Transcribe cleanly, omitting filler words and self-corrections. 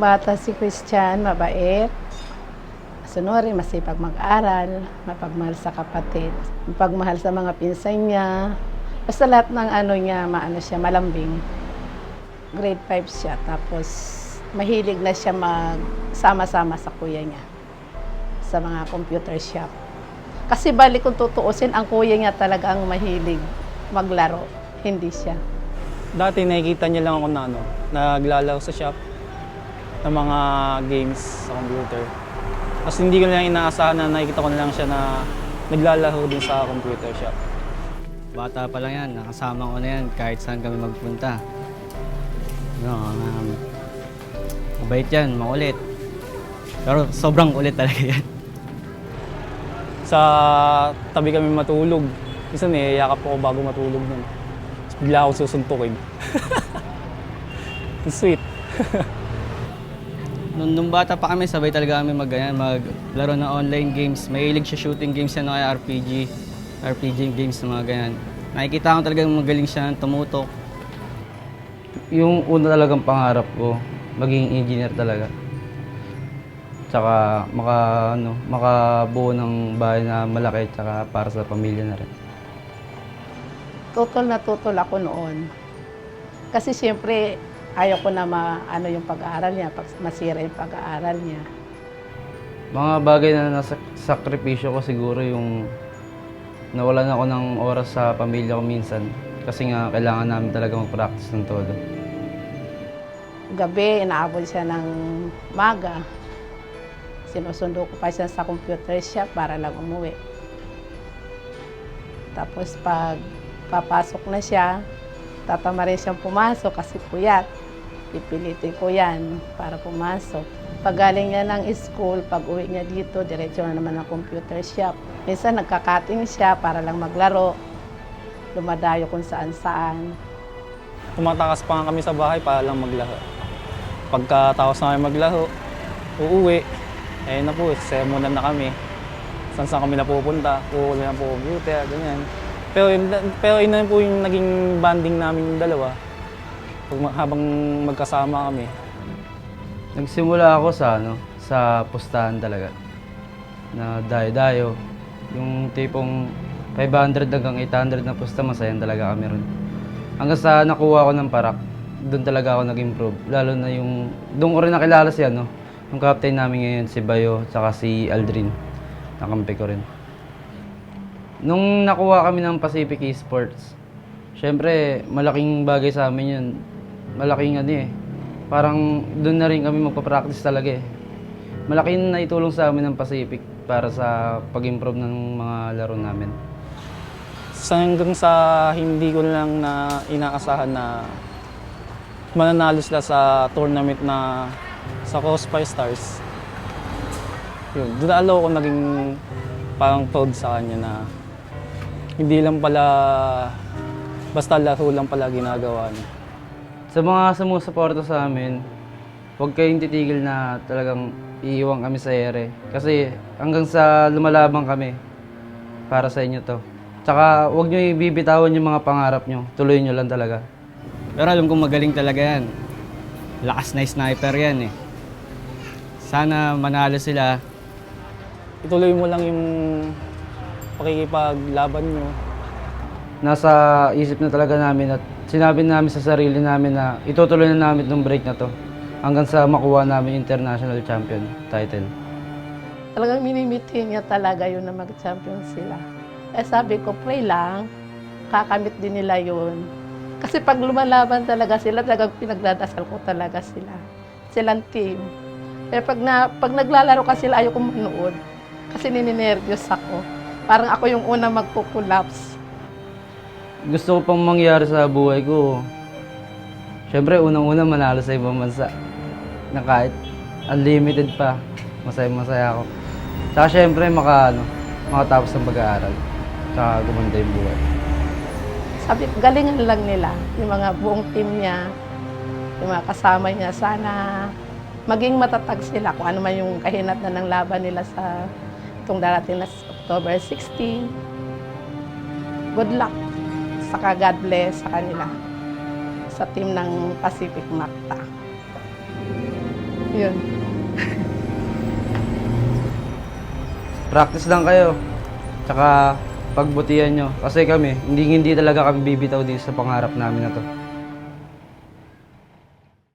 bata si Christian, mabait, masunurin, masipag mag-aral, mapagmahal sa kapatid, mapagmahal sa mga pinsan niya. Basta lahat ng niya, siya, malambing. Grade 5 siya, tapos mahilig na siya magsama-sama sa kuya niya sa mga computer shop. Kasi balik kung tutuusin, ang kuya niya talaga ang mahilig maglaro, hindi siya. Dati nakikita niya lang ako na naglalaro sa shop ng mga games sa computer. Tapos hindi ko lang inaasahan na nakikita ko na lang siya na naglalaro din sa computer shop. Bata pa lang yan, nakasama ko na yan kahit saan kami magpunta. Mabait yan, makulit. Pero sobrang kulit talaga yan. Sa tabi kami matulog. Minsan yakap ako bago matulog nun. Tapos bigla ako susuntukin. Sweet. Nung bata pa kami, sabay talaga kami maglaro ng online games. Mahilig siya shooting games yan, kaya RPG games na mga ganyan. Nakikita ko talagang magaling siya, tumutok. Yung una talagang pangarap ko, maging engineer talaga. Tsaka makabuo ng bahay na malaki tsaka para sa pamilya na rin. Tutol na tutol ako noon. Kasi siyempre, ayaw ko na yung pag-aaral niya, masira yung pag-aaral niya. Mga bagay na nasakripisyo ko siguro yung nawalan ako ng oras sa pamilya ko minsan. Kasi nga kailangan namin talaga mag-practice ng todo. Gabi, inaabot siya ng maga. Sinusundo ko pa siya sa computer shop para lang umuwi. Tapos pag papasok na siya, tatama rin siyang pumasok kasi puyat. Pipilitin ko yan para pumasok. Pag galing niya ng school, pag uwi niya dito, diretso na naman ng computer shop. Minsan nagkakating siya para lang maglaro. Lumadayo kung saan-saan. Tumatakas pa nga kami sa bahay para lang maglaro. Pagkatapos na kami maglaro, uuwi. Na po, sermonan na kami. Saan kami napupunta, uuwi na po computer, ganyan. Pero yun na po yung naging bonding namin yung dalawa. Habang magkasama kami. Nagsimula ako sa pustahan talaga. Na dayo-dayo. Yung tipong 500 hanggang 800 na pusta, masayan talaga kami ron. Hanggang sa nakuha ko ng parak, doon talaga ako nag-improve. Lalo na doon ko rin nakilala yung captain namin ngayon, si Bayo, tsaka si Aldrin. Nakampi ko rin. Nung nakuha kami ng Pacific Esports, syempre, malaking bagay sa amin yun. Malaking parang doon na rin kami magpa-practice talaga eh. Malaking naitulong sa amin ng Pacific para sa pag-improve ng mga laro namin. Hanggang sa hindi ko lang na inaasahan na mananalo sila sa tournament na sa Crossfire Stars. Yun, doon ko naging parang proud sa kanya na hindi lang pala basta laro lang pala ginagawa niya. Sa mga sumusuporta sa amin, huwag kayong titigil na talagang iiwan kami sa ere. Kasi hanggang sa lumalaban kami, para sa inyo to. Tsaka huwag nyo ibibitawan yung mga pangarap nyo. Tuloy nyo lang talaga. Pero alam kong magaling talaga yan. Lakas na sniper yan eh. Sana manalo sila. Ituloy mo lang yung pakikipaglaban nyo. Nasa isip na talaga namin at sinabi namin sa sarili namin na itutuloy na namin itong break na to hanggang sa makuha namin international champion title. Talagang minimiti niya talaga yun na mag-champion sila. Sabi ko, pray lang, kakamit din nila yun. Kasi pag lumalaban talaga sila, talagang pinagdadasal ko talaga sila. Silang team. Pero pag naglalaro ka sila, ayaw kong manood. Kasi nininervyos ako. Parang ako yung una magpo-collapse. Gusto ko pang mangyari sa buhay ko. Siyempre, unang-una manalo sa ibang bansa. Na kahit unlimited pa, masaya-masaya ako. Tsaka siyempre, makatapos ng pag-aaral. Tsaka gumanda yung buhay. Sabi, galingan lang nila. Yung mga buong team niya, yung mga kasama niya, sana maging matatag sila kung ano man yung kahinatnan ng laban nila sa itong darating na October 16. Good luck. Saka God bless sa kanila. Sa team ng Pacific Macta. Yun. Practice lang kayo. Tsaka pagbutihan nyo. Kasi kami, hindi talaga kami bibitaw dito sa pangarap namin na to.